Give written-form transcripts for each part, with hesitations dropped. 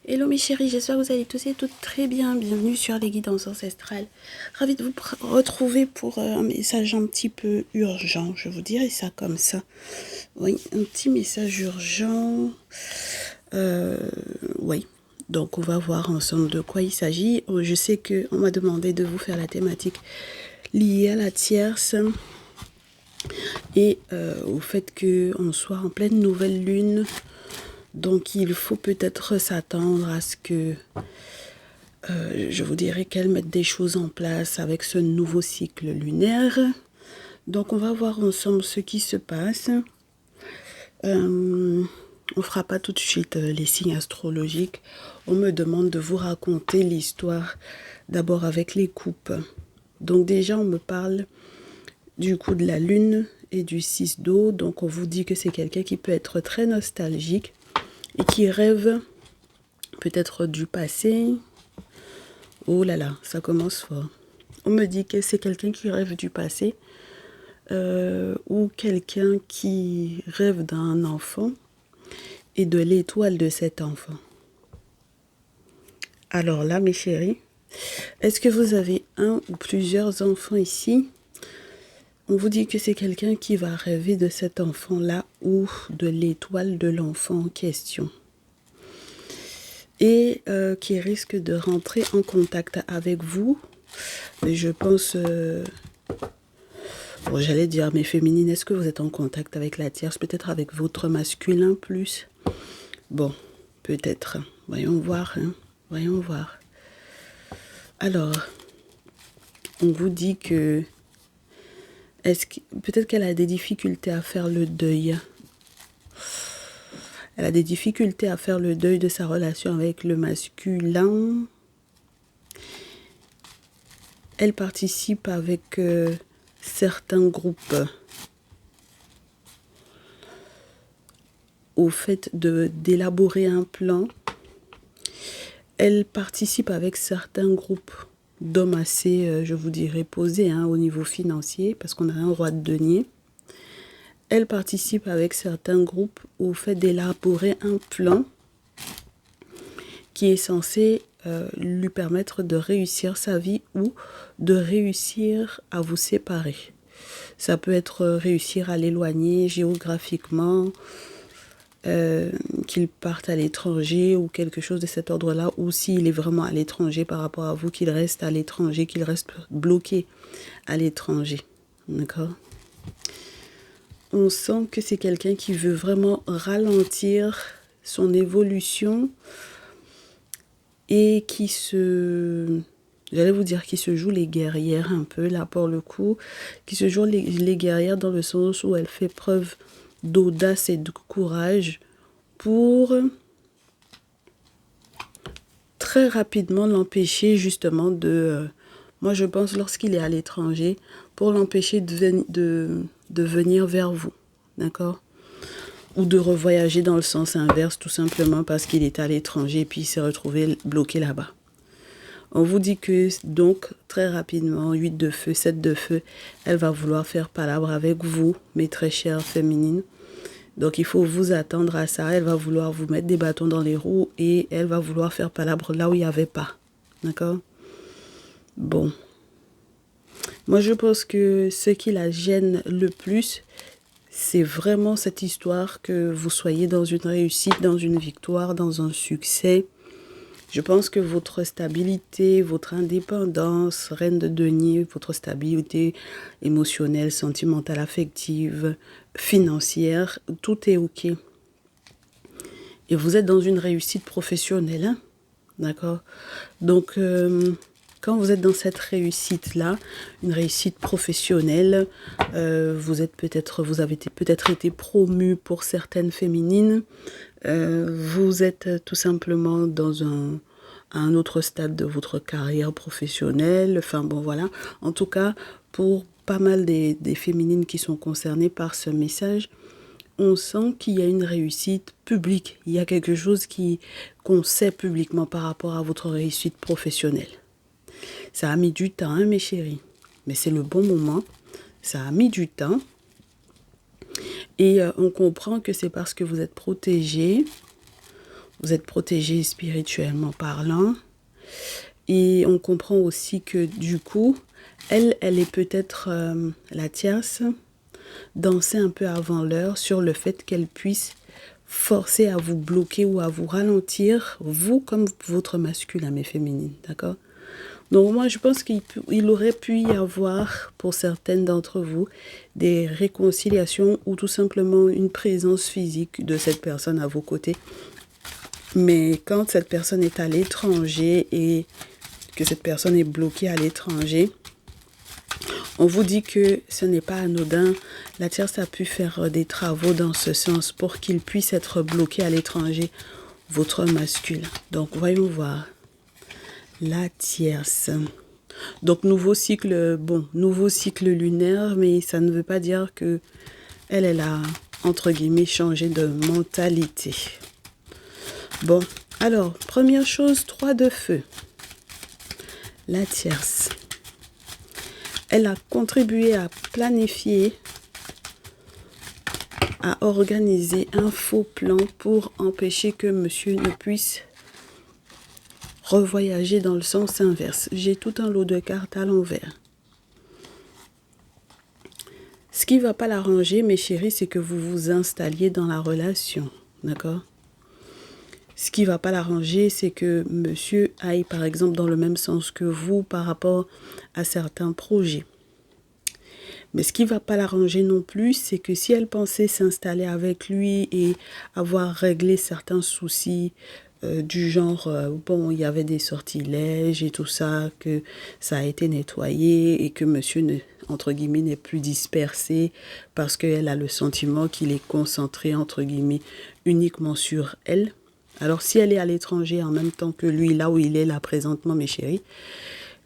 Hello mes chéris, j'espère que vous allez tous et toutes très bien. Bienvenue sur les guidances ancestrales. Ravie de vous retrouver pour un message un petit peu urgent. Je vous dirais ça comme ça. Oui, un petit message urgent. Oui. Donc on va voir ensemble de quoi il s'agit. Je sais qu'on m'a demandé de vous faire la thématique liée à la tierce et au fait qu'on soit en pleine nouvelle lune. Donc il faut peut-être s'attendre à ce que je vous dirais qu'elle mette des choses en place avec ce nouveau cycle lunaire. Donc on va voir ensemble ce qui se passe. On fera pas tout de suite les signes astrologiques. On me demande de vous raconter l'histoire d'abord avec les coupes. Donc déjà on me parle du coup de la lune et du 6 d'eau. Donc on vous dit que c'est quelqu'un qui peut être très nostalgique et qui rêve peut-être du passé. Oh là là, ça commence fort. On me dit que c'est quelqu'un qui rêve du passé ou quelqu'un qui rêve d'un enfant et de l'étoile de cet enfant. Alors là, mes chéris, est-ce que vous avez un ou plusieurs enfants ici? On vous dit que c'est quelqu'un qui va rêver de cet enfant-là ou de l'étoile de l'enfant en question. Et qui risque de rentrer en contact avec vous. Et je pense... bon, j'allais dire, mes féminines, est-ce que vous êtes en contact avec la tierce? Peut-être avec votre masculin plus? Bon, peut-être. Voyons voir, hein. Voyons voir. Alors, on vous dit que... peut-être qu'elle a des difficultés à faire le deuil. Elle a des difficultés à faire le deuil de sa relation avec le masculin. Elle participe avec certains groupes au fait d'élaborer un plan. Elle participe avec certains groupes d'hommes assez, je vous dirais, posés au niveau financier, parce qu'on a un roi de denier. Elle participe avec certains groupes au fait d'élaborer un plan qui est censé lui permettre de réussir sa vie ou de réussir à vous séparer. Ça peut être réussir à l'éloigner géographiquement, qu'il parte à l'étranger ou quelque chose de cet ordre-là, ou s'il est vraiment à l'étranger par rapport à vous, qu'il reste à l'étranger, qu'il reste bloqué à l'étranger. D'accord? On sent que c'est quelqu'un qui veut vraiment ralentir son évolution et qui j'allais vous dire qui se joue les guerrières un peu là pour le coup, qui se joue les guerrières dans le sens où elle fait preuve d'audace et de courage pour très rapidement l'empêcher justement moi je pense lorsqu'il est à l'étranger, pour l'empêcher de venir vers vous, d'accord? Ou de revoyager dans le sens inverse tout simplement parce qu'il est à l'étranger et puis il s'est retrouvé bloqué là-bas. On vous dit que donc très rapidement, 8 de feu, 7 de feu, elle va vouloir faire palabre avec vous, mes très chères féminines. Donc il faut vous attendre à ça. Elle va vouloir vous mettre des bâtons dans les roues et elle va vouloir faire palabre là où il n'y avait pas. D'accord? Bon. Moi je pense que ce qui la gêne le plus, c'est vraiment cette histoire que vous soyez dans une réussite, dans une victoire, dans un succès. Je pense que votre stabilité, votre indépendance, reine de denier, votre stabilité émotionnelle, sentimentale, affective, financière, tout est OK. Et vous êtes dans une réussite professionnelle, hein? D'accord? Donc, quand vous êtes dans cette réussite-là, une réussite professionnelle, vous avez peut-être été promu pour certaines féminines, vous êtes tout simplement dans un autre stade de votre carrière professionnelle. Enfin bon, voilà. En tout cas, pour pas mal des féminines qui sont concernées par ce message, on sent qu'il y a une réussite publique. Il y a quelque chose qu'on sait publiquement par rapport à votre réussite professionnelle. Ça a mis du temps, hein, mes chéris. Mais c'est le bon moment. Ça a mis du temps. Et on comprend que c'est parce que vous êtes protégés. Vous êtes protégé spirituellement parlant. Et on comprend aussi que du coup, elle est peut-être la tierce, danser un peu avant l'heure sur le fait qu'elle puisse forcer à vous bloquer ou à vous ralentir, vous comme votre masculin mais féminine, d'accord? Donc moi, je pense qu'il aurait pu y avoir, pour certaines d'entre vous, des réconciliations ou tout simplement une présence physique de cette personne à vos côtés. Mais quand cette personne est à l'étranger et que cette personne est bloquée à l'étranger, on vous dit que ce n'est pas anodin. La tierce a pu faire des travaux dans ce sens pour qu'il puisse être bloqué à l'étranger, votre masculin. Donc, voyons voir. La tierce. Donc, nouveau cycle lunaire, mais ça ne veut pas dire que elle a, entre guillemets, changé de mentalité. Bon, alors, première chose, 3 de feu. La tierce. Elle a contribué à planifier, à organiser un faux plan pour empêcher que monsieur ne puisse revoyager dans le sens inverse. J'ai tout un lot de cartes à l'envers. Ce qui ne va pas l'arranger, mes chéris, c'est que vous vous installiez dans la relation. D'accord? Ce qui ne va pas l'arranger, c'est que monsieur aille, par exemple, dans le même sens que vous par rapport à certains projets. Mais ce qui ne va pas l'arranger non plus, c'est que si elle pensait s'installer avec lui et avoir réglé certains soucis du genre, bon, il y avait des sortilèges et tout ça, que ça a été nettoyé et que monsieur, entre guillemets, n'est plus dispersé parce qu'elle a le sentiment qu'il est concentré, entre guillemets, uniquement sur elle. Alors, si elle est à l'étranger en même temps que lui, là où il est là présentement, mes chéris,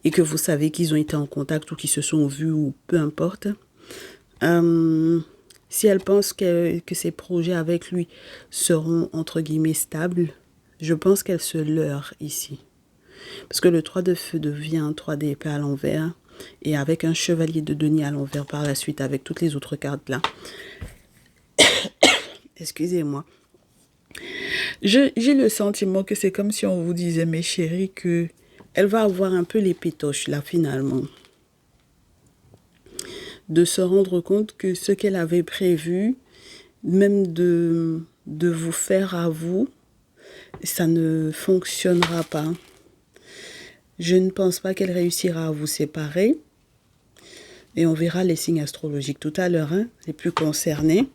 et que vous savez qu'ils ont été en contact ou qu'ils se sont vus ou peu importe, si elle pense que ses projets avec lui seront, entre guillemets, stables, je pense qu'elle se leurre ici. Parce que le 3 de feu devient un 3 d'épée à l'envers, et avec un chevalier de denier à l'envers par la suite, avec toutes les autres cartes là. Excusez-moi. J'ai le sentiment que c'est comme si on vous disait, mes chéris, que elle va avoir un peu les pétoches là finalement. De se rendre compte que ce qu'elle avait prévu, même de vous faire à vous, ça ne fonctionnera pas. Je ne pense pas qu'elle réussira à vous séparer. Et on verra les signes astrologiques tout à l'heure, hein, les plus concernés.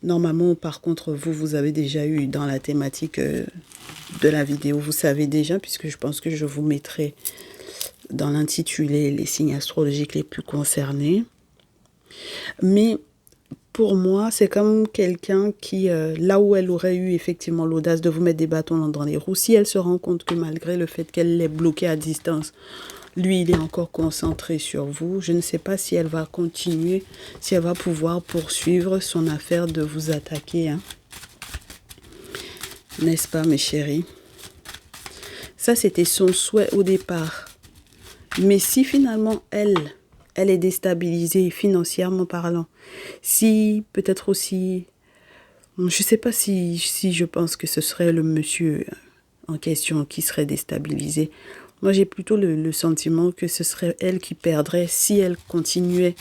Normalement, par contre, vous avez déjà eu dans la thématique de la vidéo, vous savez déjà, puisque je pense que je vous mettrai dans l'intitulé les signes astrologiques les plus concernés. Mais pour moi, c'est comme quelqu'un qui, là où elle aurait eu effectivement l'audace de vous mettre des bâtons dans les roues, si elle se rend compte que malgré le fait qu'elle l'ait bloqué à distance, lui, il est encore concentré sur vous. Je ne sais pas si elle va continuer, si elle va pouvoir poursuivre son affaire de vous attaquer. Hein. N'est-ce pas, mes chéris? Ça, c'était son souhait au départ. Mais si finalement, elle est déstabilisée financièrement parlant, si peut-être aussi, je ne sais pas si je pense que ce serait le monsieur en question qui serait déstabilisé. Moi, j'ai plutôt le sentiment que ce serait elle qui perdrait si elle continuait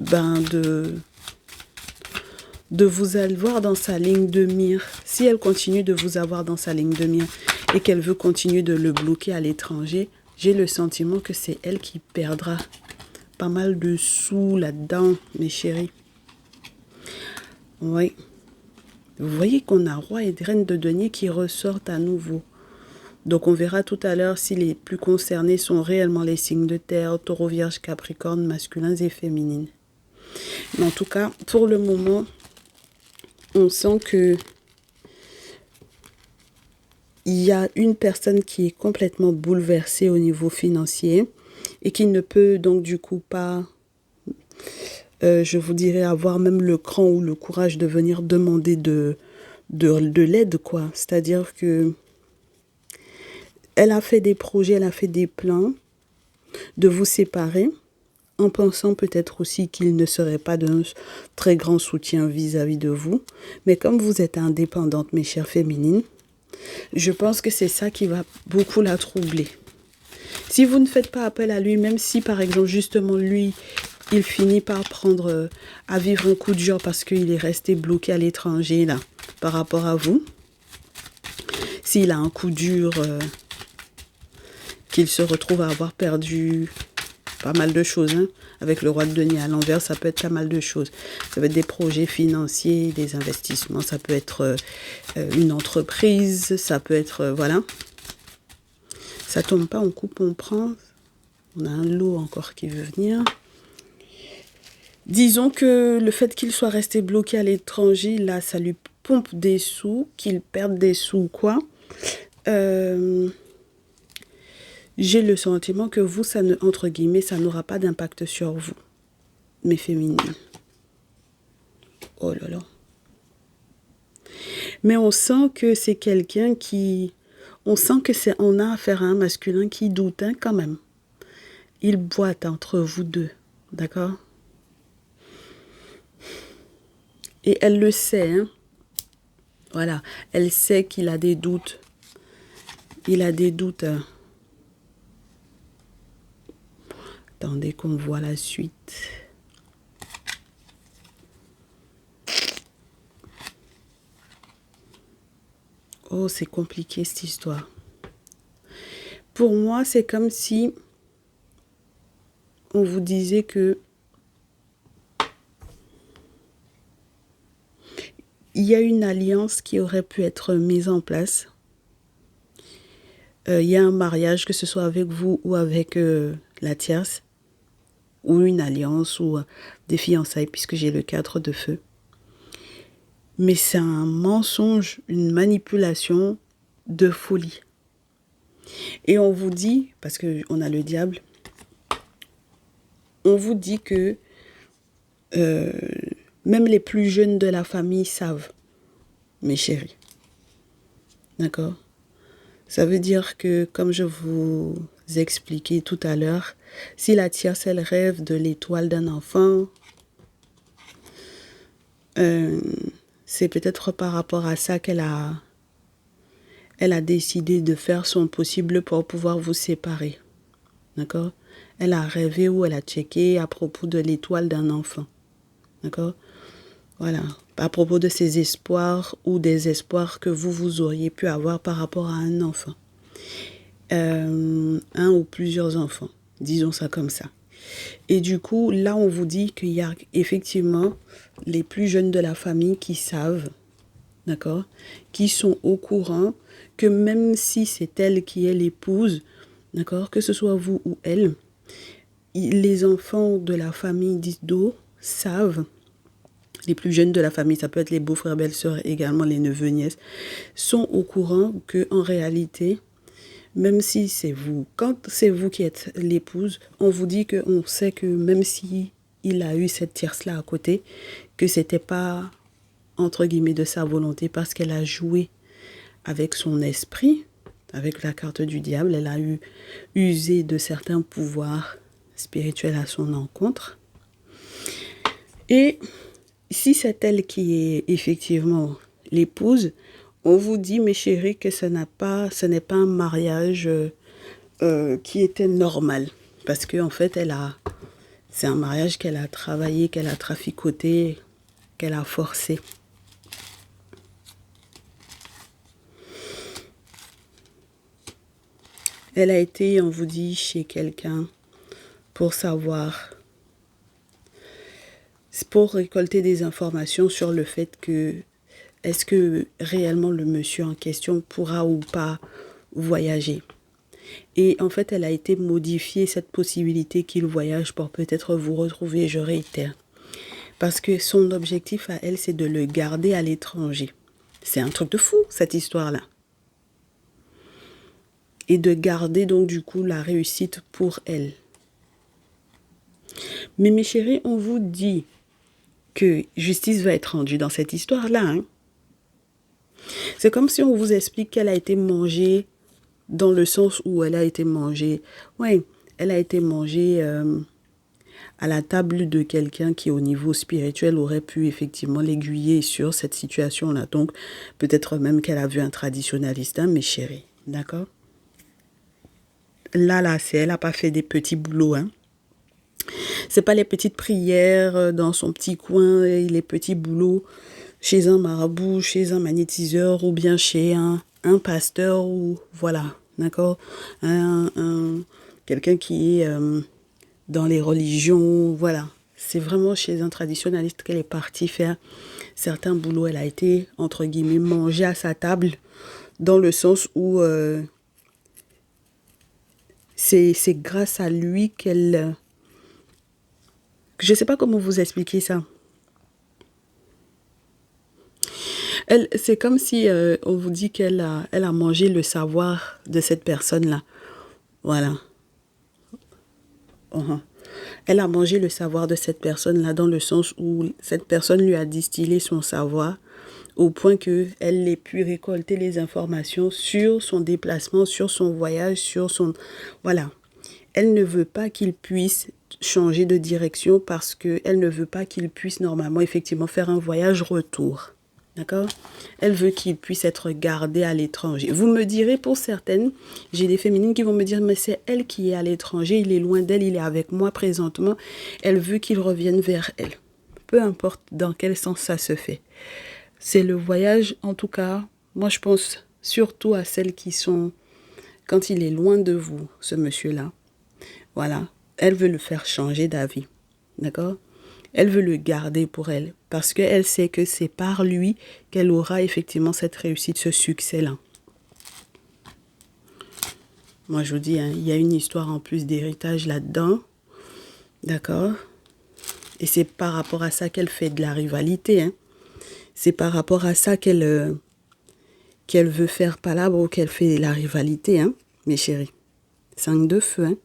de vous avoir dans sa ligne de mire. Si elle continue de vous avoir dans sa ligne de mire et qu'elle veut continuer de le bloquer à l'étranger, j'ai le sentiment que c'est elle qui perdra pas mal de sous là-dedans, mes chéris. Oui. Vous voyez qu'on a roi et reine de denier qui ressortent à nouveau. Donc, on verra tout à l'heure si les plus concernés sont réellement les signes de terre, taureau, vierge, capricorne, masculins et féminines. Mais en tout cas, pour le moment, on sent que il y a une personne qui est complètement bouleversée au niveau financier et qui ne peut donc du coup pas, je vous dirais, avoir même le cran ou le courage de venir demander de l'aide, quoi. C'est-à-dire que elle a fait des projets, elle a fait des plans de vous séparer en pensant peut-être aussi qu'il ne serait pas d'un très grand soutien vis-à-vis de vous. Mais comme vous êtes indépendante, mes chères féminines, je pense que c'est ça qui va beaucoup la troubler. Si vous ne faites pas appel à lui, même si par exemple justement lui, il finit par prendre à vivre un coup dur parce qu'il est resté bloqué à l'étranger là par rapport à vous, s'il a un coup dur, qu'il se retrouve à avoir perdu pas mal de choses, hein. Avec le roi de denier à l'envers, ça peut être pas mal de choses. Ça peut être des projets financiers, des investissements, ça peut être une entreprise, ça peut être, voilà. Ça tombe pas, on coupe, on prend. On a un lot encore qui veut venir. Disons que le fait qu'il soit resté bloqué à l'étranger, là, ça lui pompe des sous, qu'il perde des sous, quoi. J'ai le sentiment que vous, ça ne, entre guillemets, ça n'aura pas d'impact sur vous, mes féminines. Oh là là. Mais on sent que c'est quelqu'un qui... On sent que c'est... On a affaire à un masculin qui doute, hein, quand même. Il boite entre vous deux, d'accord? Et elle le sait, hein. Voilà, elle sait qu'il a des doutes. Il a des doutes. Attendez qu'on voit la suite. Oh, c'est compliqué cette histoire. Pour moi, c'est comme si on vous disait que il y a une alliance qui aurait pu être mise en place. Il y a un mariage, que ce soit avec vous ou avec la tierce, ou une alliance, ou des fiançailles, puisque j'ai le 4 de feu. Mais c'est un mensonge, une manipulation de folie. Et on vous dit, parce qu'on a le diable, on vous dit que même les plus jeunes de la famille savent, mes chéris. D'accord? Ça veut dire que, comme je vous expliquais tout à l'heure, si la tierce, elle rêve de l'étoile d'un enfant, c'est peut-être par rapport à ça qu'elle a décidé de faire son possible pour pouvoir vous séparer. D'accord? Elle a rêvé ou elle a checké à propos de l'étoile d'un enfant. D'accord? Voilà. À propos de ses espoirs ou des espoirs que vous auriez pu avoir par rapport à un enfant. Un ou plusieurs enfants. Disons ça comme ça. Et du coup, là, on vous dit qu'il y a effectivement les plus jeunes de la famille qui savent, d'accord, qui sont au courant que même si c'est elle qui est l'épouse, d'accord, que ce soit vous ou elle, les enfants de la famille d'Isdo savent, les plus jeunes de la famille, ça peut être les beaux-frères, belles-sœurs, également les neveux, nièces, sont au courant que en réalité, même si c'est vous, quand c'est vous qui êtes l'épouse, on vous dit qu'on sait que même si il a eu cette tierce-là à côté, que c'était pas, entre guillemets, de sa volonté, parce qu'elle a joué avec son esprit, avec la carte du diable, elle a usé de certains pouvoirs spirituels à son encontre. Et si c'est elle qui est effectivement l'épouse, on vous dit, mes chéris, que ce n'est pas un mariage qui était normal. Parce qu'en fait, c'est un mariage qu'elle a travaillé, qu'elle a traficoté, qu'elle a forcé. Elle a été, on vous dit, chez quelqu'un pour savoir, pour récolter des informations sur le fait que est-ce que réellement le monsieur en question pourra ou pas voyager. Et en fait, elle a été modifiée, cette possibilité qu'il voyage pour peut-être vous retrouver, je réitère. Parce que son objectif à elle, c'est de le garder à l'étranger. C'est un truc de fou, cette histoire-là. Et de garder donc du coup la réussite pour elle. Mais mes chéris, on vous dit que justice va être rendue dans cette histoire-là. Hein. C'est comme si on vous explique qu'elle a été mangée dans le sens où elle a été mangée. Oui, elle a été mangée à la table de quelqu'un qui au niveau spirituel aurait pu effectivement l'aiguiller sur cette situation-là. Donc peut-être même qu'elle a vu un traditionnaliste, hein, mes chéris, d'accord? Là, c'est elle n'a pas fait des petits boulots, hein. C'est pas les petites prières dans son petit coin et les petits boulots chez un marabout, chez un magnétiseur ou bien chez un pasteur ou voilà, d'accord, quelqu'un qui est dans les religions, voilà. C'est vraiment chez un traditionnaliste qu'elle est partie faire certains boulots. Elle a été, entre guillemets, mangée à sa table dans le sens où c'est grâce à lui qu'elle... Je ne sais pas comment vous expliquer ça. C'est comme si on vous dit elle a mangé le savoir de cette personne-là. Voilà. Elle a mangé le savoir de cette personne-là dans le sens où cette personne lui a distillé son savoir au point qu'elle ait pu récolter les informations sur son déplacement, sur son voyage, sur son... Voilà. Elle ne veut pas qu'il puisse changer de direction parce qu'elle ne veut pas qu'il puisse normalement effectivement faire un voyage retour. D'accord? Elle veut qu'il puisse être gardé à l'étranger. Vous me direz, pour certaines, j'ai des féminines qui vont me dire, mais c'est elle qui est à l'étranger, il est loin d'elle, il est avec moi présentement. Elle veut qu'il revienne vers elle. Peu importe dans quel sens ça se fait. C'est le voyage, en tout cas, moi je pense surtout à celles qui sont, quand il est loin de vous, ce monsieur-là. Voilà, elle veut le faire changer d'avis. D'accord? Elle veut le garder pour elle parce qu'elle sait que c'est par lui qu'elle aura effectivement cette réussite, ce succès-là. Moi, je vous dis, hein, il y a une histoire en plus d'héritage là-dedans. D'accord? Et c'est par rapport à ça qu'elle fait de la rivalité. Hein. C'est par rapport à ça qu'elle veut faire palabre ou qu'elle fait la rivalité, hein, mes chéris. 5 de feu, hein.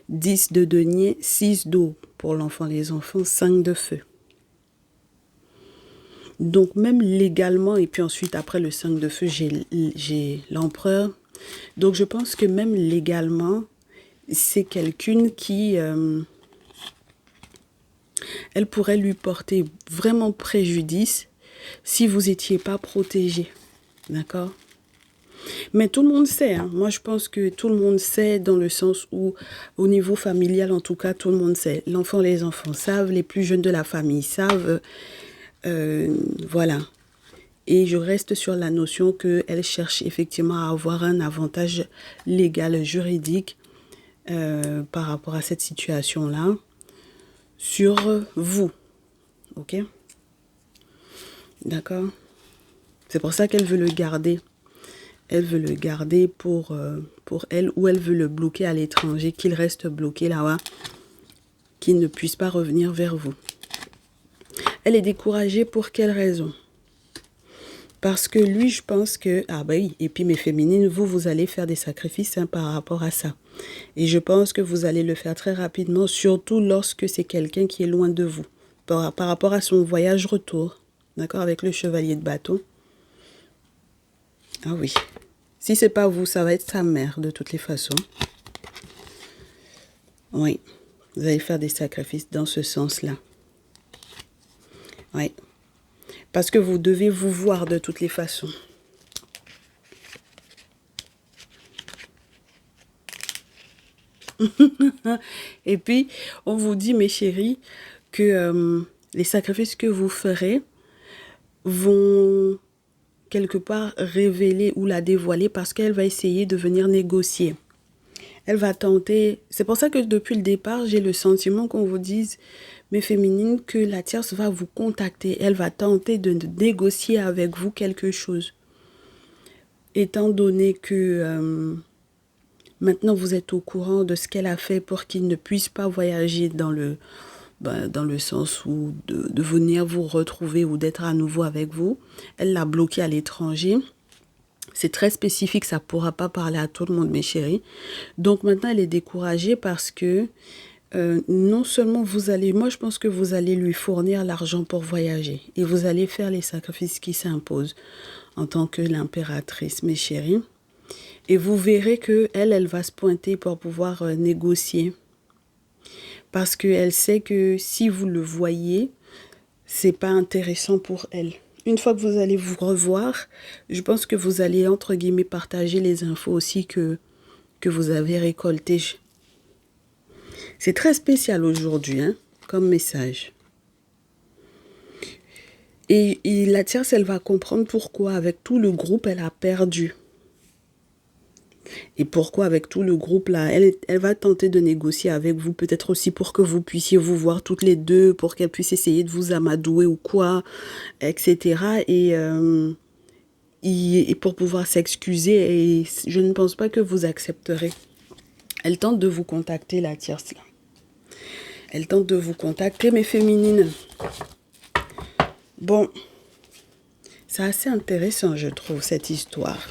10 de denier, 6 d'eau pour l'enfant, les enfants, 5 de feu. Donc même légalement, et puis ensuite après le 5 de feu, j'ai l'empereur. Donc je pense que même légalement, c'est quelqu'une qui... elle pourrait lui porter vraiment préjudice si vous n'étiez pas protégé. D'accord ? Mais tout le monde sait, hein. Moi je pense que tout le monde sait dans le sens où, au niveau familial en tout cas, tout le monde sait. L'enfant, les enfants savent, les plus jeunes de la famille savent, voilà. Et je reste sur la notion qu'elle cherche effectivement à avoir un avantage légal, juridique par rapport à cette situation-là sur vous. Ok? D'accord? C'est pour ça qu'elle veut le garder. Elle veut le garder pour elle ou elle veut le bloquer à l'étranger, qu'il reste bloqué là-bas, qu'il ne puisse pas revenir vers vous. Elle est découragée pour quelle raison? Parce que lui, je pense que... Ah bah oui, et puis mes féminines, vous allez faire des sacrifices hein, par rapport à ça. Et je pense que vous allez le faire très rapidement, surtout lorsque c'est quelqu'un qui est loin de vous. Par rapport à son voyage retour, d'accord, avec le chevalier de bâton. Ah oui. Si c'est pas vous, ça va être sa mère de toutes les façons. Oui. Vous allez faire des sacrifices dans ce sens-là. Oui. Parce que vous devez vous voir de toutes les façons. Et puis, on vous dit, mes chéris, que les sacrifices que vous ferez vont quelque part révéler ou la dévoiler parce qu'elle va essayer de venir négocier. Elle va tenter... C'est pour ça que depuis le départ, j'ai le sentiment qu'on vous dise, mes féminines, que la tierce va vous contacter. Elle va tenter de négocier avec vous quelque chose. Étant donné que maintenant vous êtes au courant de ce qu'elle a fait pour qu'il ne puisse pas voyager dans le sens où de venir vous retrouver ou d'être à nouveau avec vous. Elle l'a bloqué à l'étranger. C'est très spécifique, ça ne pourra pas parler à tout le monde, mes chéris. Donc maintenant, elle est découragée parce que non seulement vous allez... Moi, je pense que vous allez lui fournir l'argent pour voyager. Et vous allez faire les sacrifices qui s'imposent en tant que l'impératrice, mes chéris. Et vous verrez qu'elle va se pointer pour pouvoir négocier. Parce qu'elle sait que si vous le voyez, c'est pas intéressant pour elle. Une fois que vous allez vous revoir, je pense que vous allez, entre guillemets, partager les infos aussi que vous avez récoltées. C'est très spécial aujourd'hui, hein, comme message. Et la tierce, elle va comprendre pourquoi, avec tout le groupe, elle a perdu. Et pourquoi, avec tout le groupe, là, elle va tenter de négocier avec vous, peut-être aussi pour que vous puissiez vous voir toutes les deux, pour qu'elle puisse essayer de vous amadouer ou quoi, etc. Et pour pouvoir s'excuser, et je ne pense pas que vous accepterez. Elle tente de vous contacter, la tierce, là. Elle tente de vous contacter, mes féminines. Bon, c'est assez intéressant, je trouve, cette histoire.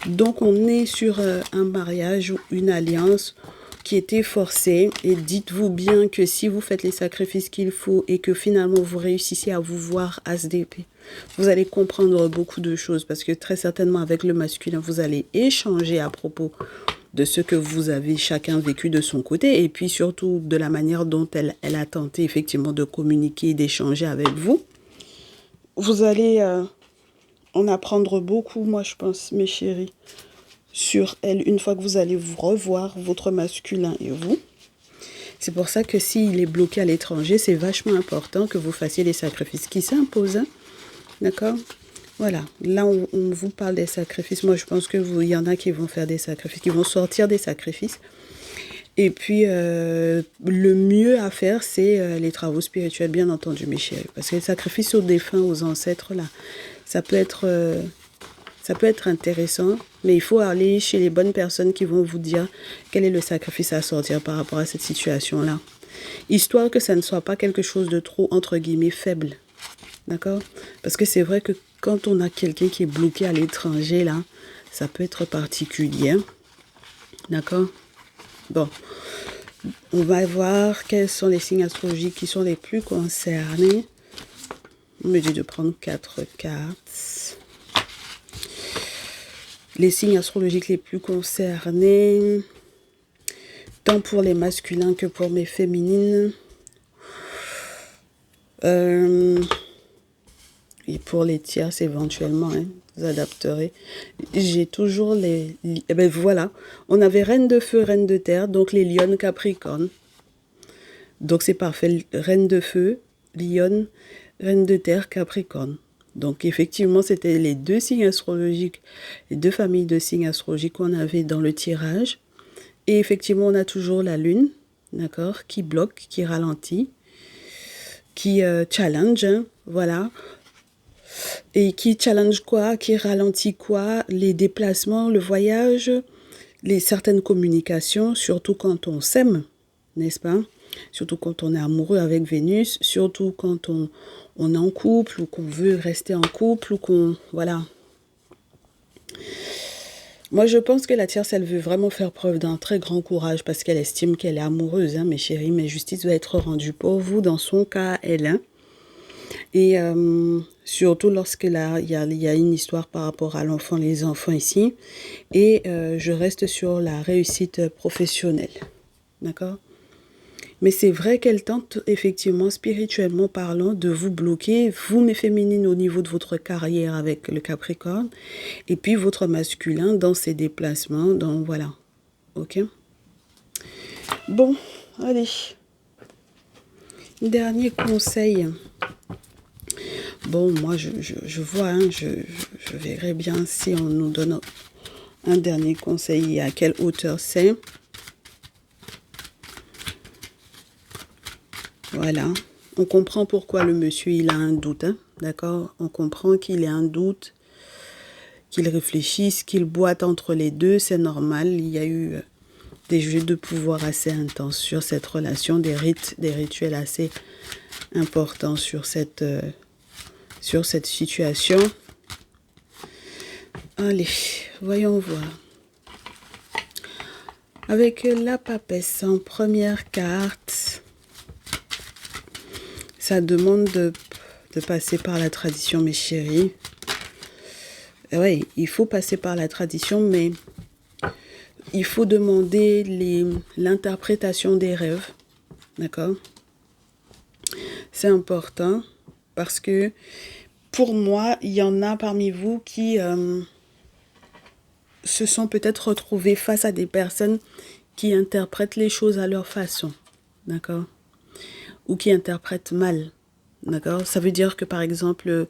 Donc, on est sur un mariage ou une alliance qui était forcée. Et dites-vous bien que si vous faites les sacrifices qu'il faut et que finalement vous réussissez à vous voir SDP, vous allez comprendre beaucoup de choses. Parce que très certainement avec le masculin, vous allez échanger à propos de ce que vous avez chacun vécu de son côté. Et puis surtout de la manière dont elle a tenté effectivement de communiquer, d'échanger avec vous. Vous allez en apprendre beaucoup, moi je pense, mes chéris, sur elle, une fois que vous allez vous revoir, votre masculin et vous. C'est pour ça que s'il est bloqué à l'étranger, c'est vachement important que vous fassiez les sacrifices qui s'imposent. Hein? D'accord? Voilà. Là, on vous parle des sacrifices. Moi, je pense que il y en a qui vont faire des sacrifices, qui vont sortir des sacrifices. Et puis, le mieux à faire, c'est les travaux spirituels, bien entendu, mes chéris. Parce que les sacrifices aux défunts, aux ancêtres, là, ça peut être intéressant, mais il faut aller chez les bonnes personnes qui vont vous dire quel est le sacrifice à sortir par rapport à cette situation-là. Histoire que ça ne soit pas quelque chose de trop, entre guillemets, faible. D'accord? Parce que c'est vrai que quand on a quelqu'un qui est bloqué à l'étranger, là, ça peut être particulier. D'accord? Bon. On va voir quels sont les signes astrologiques qui sont les plus concernés. On me dit de prendre 4 cartes. Les signes astrologiques les plus concernés, tant pour les masculins que pour mes féminines. Et pour les tierces éventuellement, hein, vous adapterez. J'ai toujours les... Eh ben voilà, on avait reine de feu, reine de terre, donc les lionnes capricorne. Donc c'est parfait, reine de feu, lionne, reine de terre, capricorne. Donc effectivement, c'était les deux signes astrologiques, les deux familles de signes astrologiques qu'on avait dans le tirage. Et effectivement, on a toujours la lune, d'accord, qui bloque, qui ralentit, qui challenge, hein, voilà. Et qui challenge quoi, qui ralentit quoi, les déplacements, le voyage, certaines communications, surtout quand on s'aime, n'est-ce pas? Surtout quand on est amoureux avec Vénus, surtout quand on est en couple ou qu'on veut rester en couple ou qu'on... Voilà. Moi, je pense que la tierce, elle veut vraiment faire preuve d'un très grand courage parce qu'elle estime qu'elle est amoureuse, hein, mes chéris. Mais justice doit être rendue pour vous dans son cas, elle. Hein. Et surtout lorsque là, il y a une histoire par rapport à l'enfant, les enfants ici. Et je reste sur la réussite professionnelle. D'accord ? Mais c'est vrai qu'elle tente effectivement, spirituellement parlant, de vous bloquer, vous mes féminines, au niveau de votre carrière avec le Capricorne, et puis votre masculin dans ses déplacements, dans voilà. Ok? Bon, allez. Dernier conseil. Bon, moi je vois, hein, je verrai bien si on nous donne un dernier conseil et à quelle hauteur c'est. Voilà, on comprend pourquoi le monsieur il a un doute, hein, d'accord? On comprend qu'il a un doute, qu'il réfléchisse, qu'il boite entre les deux, c'est normal. Il y a eu des jeux de pouvoir assez intenses sur cette relation, des rituels assez importants sur cette situation. Allez, voyons voir. Avec la papesse en première carte... Ça demande de passer par la tradition, mes chéris. Oui, il faut passer par la tradition, mais il faut demander l'interprétation des rêves, d'accord? C'est important parce que pour moi, il y en a parmi vous qui se sont peut-être retrouvés face à des personnes qui interprètent les choses à leur façon, d'accord? Ou qui interprètent mal, d'accord? Ça veut dire que par exemple,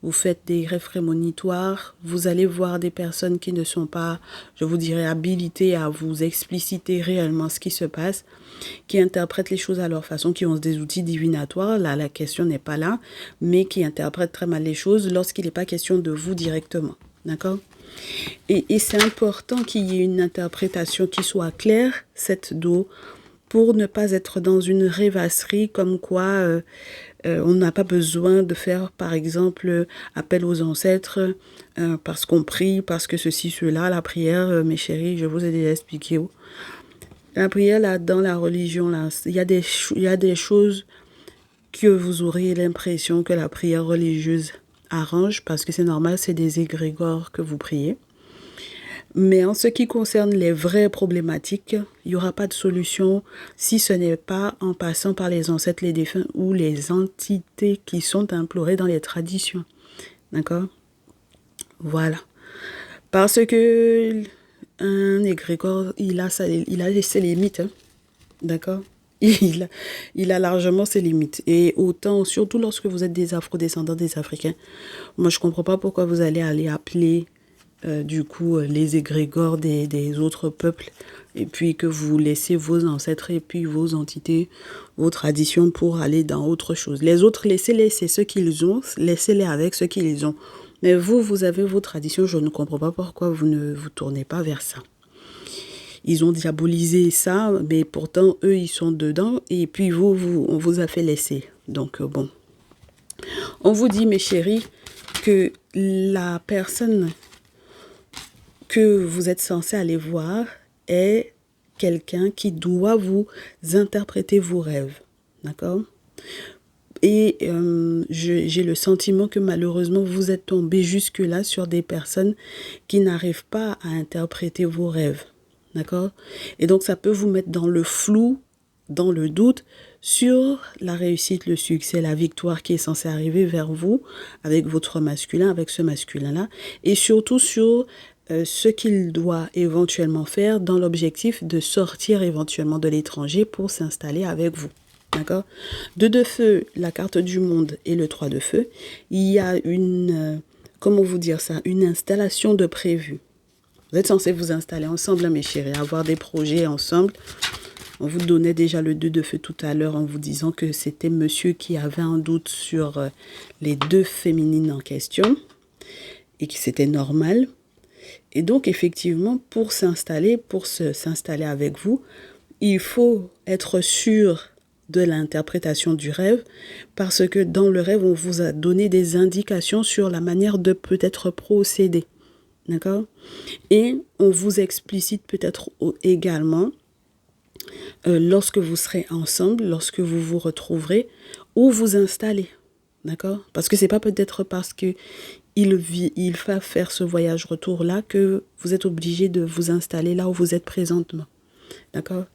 vous faites des rêves prémonitoires, vous allez voir des personnes qui ne sont pas, je vous dirais, habilitées à vous expliciter réellement ce qui se passe, qui interprètent les choses à leur façon, qui ont des outils divinatoires, là la question n'est pas là, mais qui interprètent très mal les choses lorsqu'il n'est pas question de vous directement, d'accord? Et c'est important qu'il y ait une interprétation qui soit claire, cette dos, pour ne pas être dans une rêvasserie comme quoi on n'a pas besoin de faire, par exemple, appel aux ancêtres parce qu'on prie, parce que ceci, cela. La prière, mes chéris, je vous ai déjà expliqué. La prière, là, dans la religion, là, il y a des choses que vous aurez l'impression que la prière religieuse arrange parce que c'est normal, c'est des égrégores que vous priez. Mais en ce qui concerne les vraies problématiques, il n'y aura pas de solution si ce n'est pas en passant par les ancêtres, les défunts ou les entités qui sont implorées dans les traditions. D'accord? Voilà. Parce que un égrégore, il a ses limites. Hein? D'accord? Il a largement ses limites. Et autant, surtout lorsque vous êtes des afro-descendants des Africains, moi je ne comprends pas pourquoi vous allez aller appeler du coup les égrégores des autres peuples et puis que vous laissez vos ancêtres et puis vos entités, vos traditions pour aller dans autre chose. Les autres, laissez-les, c'est ce qu'ils ont, laissez-les avec ce qu'ils ont. Mais vous avez vos traditions, je ne comprends pas pourquoi vous ne vous tournez pas vers ça. Ils ont diabolisé ça, mais pourtant, eux, ils sont dedans et puis on vous a fait laisser. Donc, bon. On vous dit, mes chéris, que la personne que vous êtes censé aller voir est quelqu'un qui doit vous interpréter vos rêves. D'accord? Et j'ai le sentiment que malheureusement, vous êtes tombé jusque-là sur des personnes qui n'arrivent pas à interpréter vos rêves. D'accord? Et donc, ça peut vous mettre dans le flou, dans le doute sur la réussite, le succès, la victoire qui est censée arriver vers vous avec votre masculin, avec ce masculin-là. Et surtout sur ce qu'il doit éventuellement faire dans l'objectif de sortir éventuellement de l'étranger pour s'installer avec vous. D'accord? 2 de feu, la carte du monde et le 3 de feu. Il y a comment vous dire ça, une installation de prévu. Vous êtes censés vous installer ensemble, mes chéris, avoir des projets ensemble. On vous donnait déjà le 2 de feu tout à l'heure en vous disant que c'était monsieur qui avait un doute sur les 2 féminines en question et que c'était normal. Et donc, effectivement, pour s'installer avec vous, il faut être sûr de l'interprétation du rêve parce que dans le rêve, on vous a donné des indications sur la manière de peut-être procéder. D'accord? Et on vous explicite peut-être également lorsque vous serez ensemble, lorsque vous vous retrouverez, où vous installer. D'accord? Parce que c'est pas peut-être parce que il va faire ce voyage retour-là que vous êtes obligé de vous installer là où vous êtes présentement. D'accord?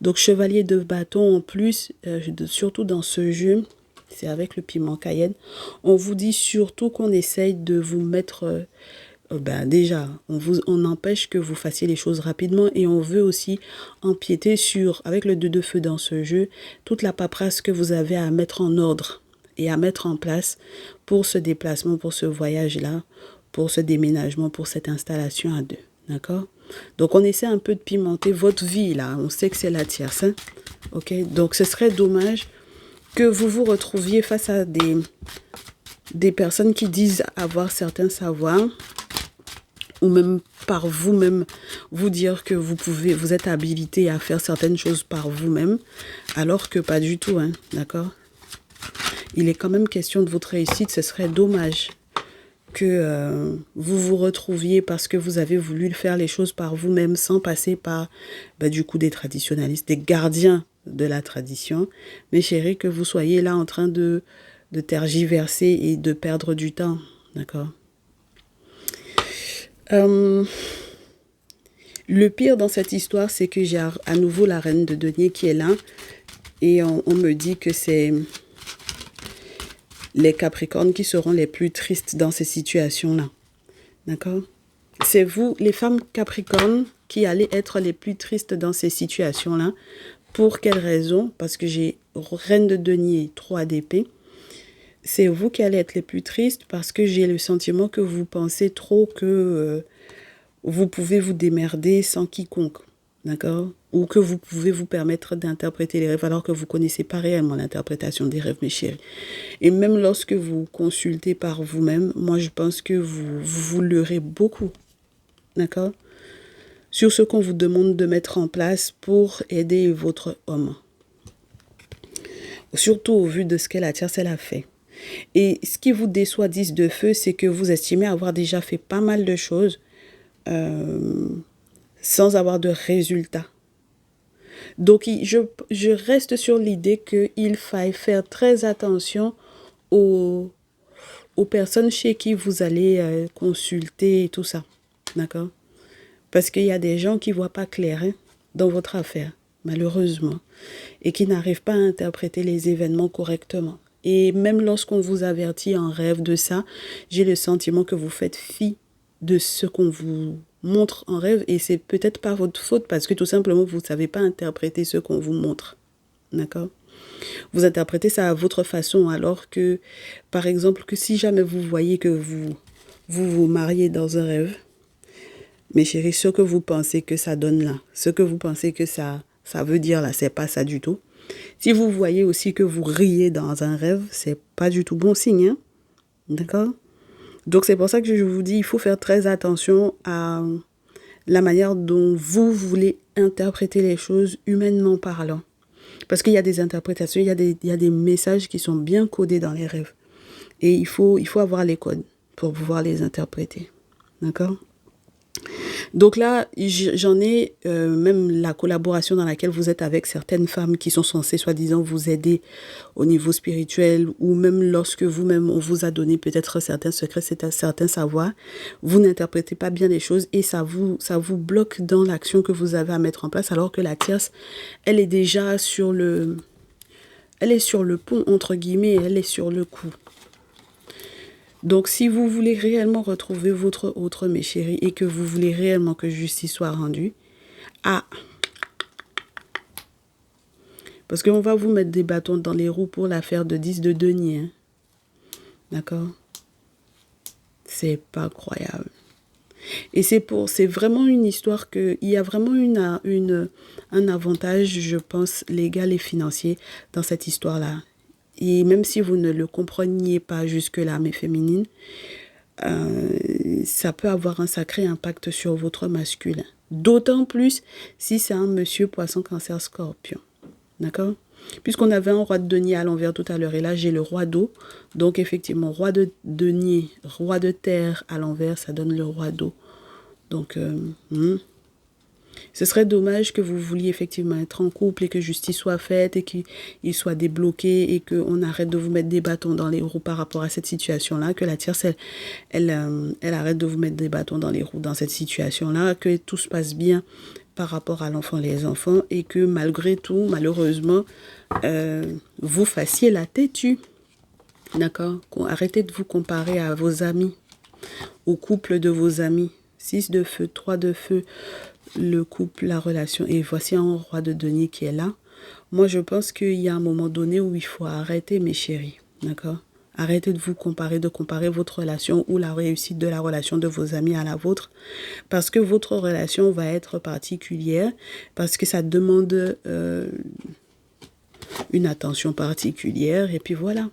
Donc, chevalier de bâton en plus, surtout dans ce jeu, c'est avec le piment cayenne, on vous dit surtout qu'on essaye de vous mettre... déjà, on empêche que vous fassiez les choses rapidement et on veut aussi empiéter sur, avec le 2 de feu dans ce jeu, toute la paperasse que vous avez à mettre en ordre et à mettre en place pour ce déplacement, pour ce voyage-là, pour ce déménagement, pour cette installation à 2. D'accord? Donc, on essaie un peu de pimenter votre vie, là. On sait que c'est la tierce, hein? Ok? Donc, ce serait dommage que vous vous retrouviez face à des personnes qui disent avoir certains savoirs ou même par vous-même vous dire que vous êtes habilité à faire certaines choses par vous-même, alors que pas du tout, hein, d'accord? Il est quand même question de votre réussite, ce serait dommage que vous vous retrouviez parce que vous avez voulu faire les choses par vous-même sans passer par, du coup, des traditionalistes, des gardiens de la tradition. Mes chéris, que vous soyez là en train de tergiverser et de perdre du temps, d'accord? Le pire dans cette histoire, c'est que j'ai à nouveau la reine de denier qui est là. Et on me dit que c'est les Capricornes qui seront les plus tristes dans ces situations-là. D'accord? C'est vous, les femmes Capricornes, qui allez être les plus tristes dans ces situations-là. Pour quelle raison? Parce que j'ai reine de denier, 3 d'épée. C'est vous qui allez être les plus tristes parce que j'ai le sentiment que vous pensez trop que vous pouvez vous démerder sans quiconque. D'accord? Ou que vous pouvez vous permettre d'interpréter les rêves alors que vous ne connaissez pas réellement l'interprétation des rêves, mes chéris. Et même lorsque vous consultez par vous-même, moi je pense que vous leurrez beaucoup. D'accord? Sur ce qu'on vous demande de mettre en place pour aider votre homme. Surtout au vu de ce que la tierce elle a fait. Et ce qui vous déçoit 10 de feu, c'est que vous estimez avoir déjà fait pas mal de choses sans avoir de résultats. Donc, je reste sur l'idée qu'il faille faire très attention aux personnes chez qui vous allez consulter et tout ça. D'accord? Parce qu'il y a des gens qui ne voient pas clair dans votre affaire, malheureusement, et qui n'arrivent pas à interpréter les événements correctement. Et même lorsqu'on vous avertit en rêve de ça, j'ai le sentiment que vous faites fi de ce qu'on vous montre en rêve et c'est peut-être pas votre faute parce que tout simplement vous ne savez pas interpréter ce qu'on vous montre. D'accord? Vous interprétez ça à votre façon alors que, par exemple, que si jamais vous voyez que vous mariez dans un rêve, mes chéris, ce que vous pensez que ça donne là, ce que vous pensez que ça veut dire là, c'est pas ça du tout. Si vous voyez aussi que vous riez dans un rêve, c'est pas du tout bon signe, hein? D'accord? Donc c'est pour ça que je vous dis, il faut faire très attention à la manière dont vous voulez interpréter les choses humainement parlant. Parce qu'il y a des interprétations, il y a des messages qui sont bien codés dans les rêves. Et il faut avoir les codes pour pouvoir les interpréter. D'accord? Donc là, j'en ai même la collaboration dans laquelle vous êtes avec certaines femmes qui sont censées soi-disant vous aider au niveau spirituel ou même lorsque vous-même on vous a donné peut-être certains secrets, certains savoirs, vous n'interprétez pas bien les choses et ça vous bloque dans l'action que vous avez à mettre en place alors que la tierce, elle est déjà sur le pont entre guillemets, elle est sur le coup. Donc, si vous voulez réellement retrouver votre autre, mes chéris, et que vous voulez réellement que justice soit rendue, parce qu'on va vous mettre des bâtons dans les roues pour l'affaire de 10 de denier. Hein. D'accord? C'est pas croyable. Et c'est vraiment une histoire il y a vraiment un avantage, je pense, légal et financier dans cette histoire-là. Et même si vous ne le compreniez pas jusque-là, mes féminines, ça peut avoir un sacré impact sur votre masculin. D'autant plus si c'est un monsieur poisson, cancer, scorpion. D'accord? Puisqu'on avait un roi de denier à l'envers tout à l'heure, et là j'ai le roi d'eau. Donc effectivement, roi de denier, roi de terre à l'envers, ça donne le roi d'eau. Donc, ce serait dommage que vous vouliez effectivement être en couple et que justice soit faite et qu'il soit débloqué et qu'on arrête de vous mettre des bâtons dans les roues par rapport à cette situation-là, que la tierce, elle arrête de vous mettre des bâtons dans les roues dans cette situation-là, que tout se passe bien par rapport à l'enfant, les enfants et que malgré tout, malheureusement, vous fassiez la têtue. D'accord? Arrêtez de vous comparer à vos amis, au couple de vos amis. 6 de feu, 3 de feu, le couple, la relation. Et voici un roi de denier qui est là. Moi, je pense qu'il y a un moment donné où il faut arrêter, mes chéris. D'accord? Arrêtez de vous comparer, de comparer votre relation ou la réussite de la relation de vos amis à la vôtre. Parce que votre relation va être particulière. Parce que ça demande une attention particulière. Et puis voilà.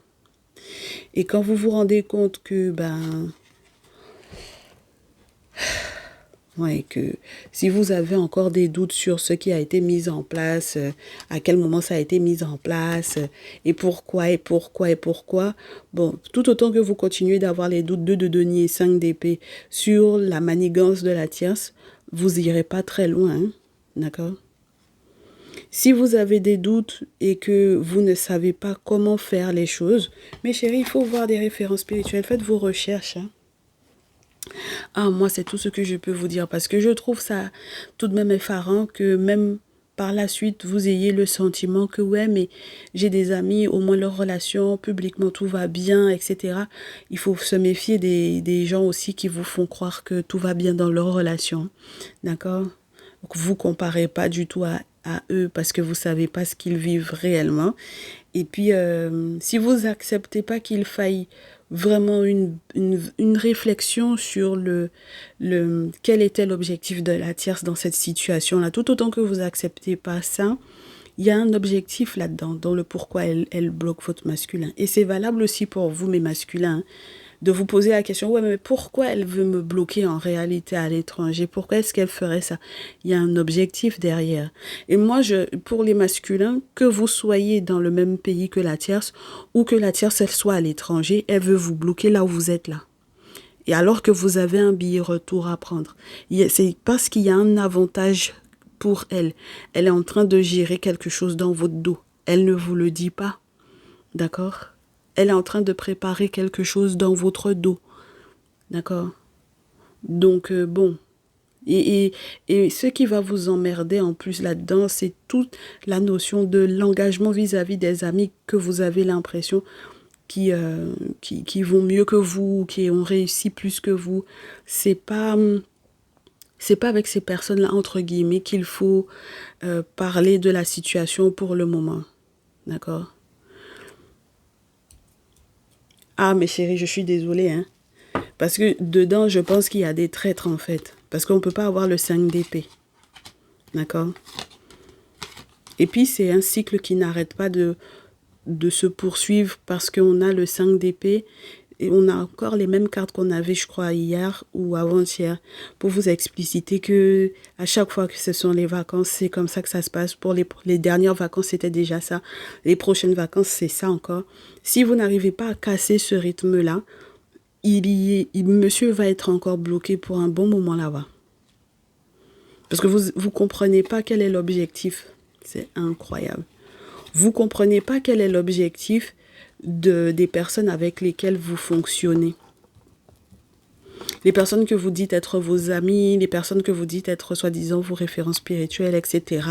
Et quand vous vous rendez compte que, ouais, que si vous avez encore des doutes sur ce qui a été mis en place, à quel moment ça a été mis en place, et pourquoi, bon, tout autant que vous continuez d'avoir les doutes 2 de denier, 5 d'épée sur la manigance de la tierce, vous irez pas très loin, hein, d'accord? Si vous avez des doutes et que vous ne savez pas comment faire les choses, mes chéris, il faut voir des références spirituelles, faites vos recherches, hein. Ah, moi, c'est tout ce que je peux vous dire parce que je trouve ça tout de même effarant que même par la suite, vous ayez le sentiment que ouais, mais j'ai des amis, au moins leur relation, publiquement tout va bien, etc. Il faut se méfier des gens aussi qui vous font croire que tout va bien dans leur relation. D'accord? Donc, vous comparez pas du tout à eux parce que vous savez pas ce qu'ils vivent réellement. Et puis, si vous acceptez pas qu'il faille vraiment une réflexion sur quel était l'objectif de la tierce dans cette situation-là, tout autant que vous acceptez pas ça, il y a un objectif là-dedans, dans le pourquoi elle bloque votre masculin. Et c'est valable aussi pour vous, mes masculins, hein, de vous poser la question, ouais, mais pourquoi elle veut me bloquer en réalité à l'étranger? Pourquoi est-ce qu'elle ferait ça? Il y a un objectif derrière. Et moi, pour les masculins, que vous soyez dans le même pays que la tierce ou que la tierce, elle soit à l'étranger, elle veut vous bloquer là où vous êtes là. Et alors que vous avez un billet retour à prendre. C'est parce qu'il y a un avantage pour elle. Elle est en train de gérer quelque chose dans votre dos. Elle ne vous le dit pas. D'accord? Elle est en train de préparer quelque chose dans votre dos. D'accord? Donc, bon. Et, et, et ce qui va vous emmerder en plus là-dedans, c'est toute la notion de l'engagement vis-à-vis des amis que vous avez l'impression qui vont mieux que vous, qui ont réussi plus que vous. C'est pas, c'est pas avec ces personnes-là, entre guillemets, qu'il faut parler de la situation pour le moment. D'accord? Ah, mes chéris, je suis désolée, hein. Parce que dedans, je pense qu'il y a des traîtres, en fait. Parce qu'on ne peut pas avoir le 5 d'épée. D'accord? Et puis, c'est un cycle qui n'arrête pas de se poursuivre parce qu'on a le 5 d'épée et on a encore les mêmes cartes qu'on avait, je crois, hier ou avant-hier, pour vous expliciter que à chaque fois que ce sont les vacances, c'est comme ça que ça se passe. Pour les dernières vacances, c'était déjà ça. Les prochaines vacances, c'est ça encore. Si vous n'arrivez pas à casser ce rythme-là, monsieur va être encore bloqué pour un bon moment là-bas. Parce que vous comprenez pas quel est l'objectif. C'est incroyable. Vous comprenez pas quel est l'objectif des personnes avec lesquelles vous fonctionnez. Les personnes que vous dites être vos amis, les personnes que vous dites être soi-disant vos références spirituelles, etc.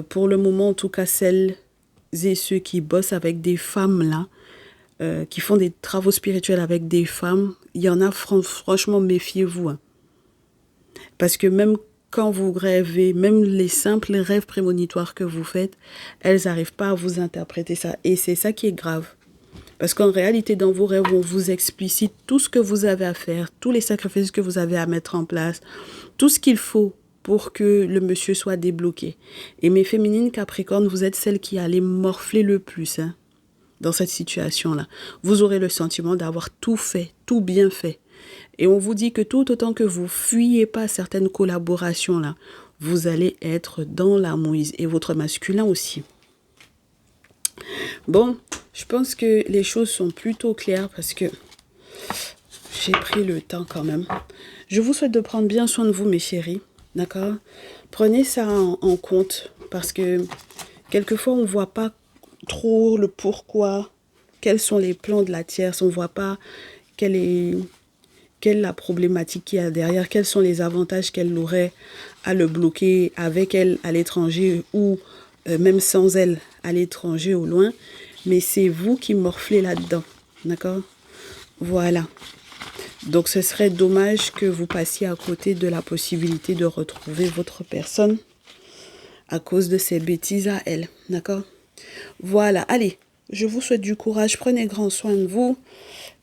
Pour le moment, en tout cas, celles et ceux qui bossent avec des femmes là, qui font des travaux spirituels avec des femmes, il y en a, franchement, méfiez-vous. Hein. Parce que même quand vous rêvez, même les simples rêves prémonitoires que vous faites, elles n'arrivent pas à vous interpréter ça. Et c'est ça qui est grave. Parce qu'en réalité, dans vos rêves, on vous explicite tout ce que vous avez à faire, tous les sacrifices que vous avez à mettre en place, tout ce qu'il faut pour que le monsieur soit débloqué. Et mes féminines Capricorne, vous êtes celles qui allez morfler le plus hein, dans cette situation-là. Vous aurez le sentiment d'avoir tout fait, tout bien fait. Et on vous dit que tout autant que vous fuyez pas certaines collaborations-là, vous allez être dans la mouise. Et votre masculin aussi. Bon, je pense que les choses sont plutôt claires parce que j'ai pris le temps quand même. Je vous souhaite de prendre bien soin de vous, mes chéris. D'accord? Prenez ça en compte parce que quelquefois, on ne voit pas trop le pourquoi, quels sont les plans de la tierce, on ne voit pas quelle est la problématique qu'il y a derrière, quels sont les avantages qu'elle aurait à le bloquer avec elle à l'étranger ou même sans elle à l'étranger au loin. Mais c'est vous qui morflez là-dedans. D'accord? Voilà. Donc ce serait dommage que vous passiez à côté de la possibilité de retrouver votre personne à cause de ces bêtises à elle. D'accord? Voilà. Allez, je vous souhaite du courage. Prenez grand soin de vous.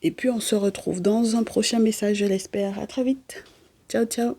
Et puis on se retrouve dans un prochain message, je l'espère. À très vite. Ciao, ciao.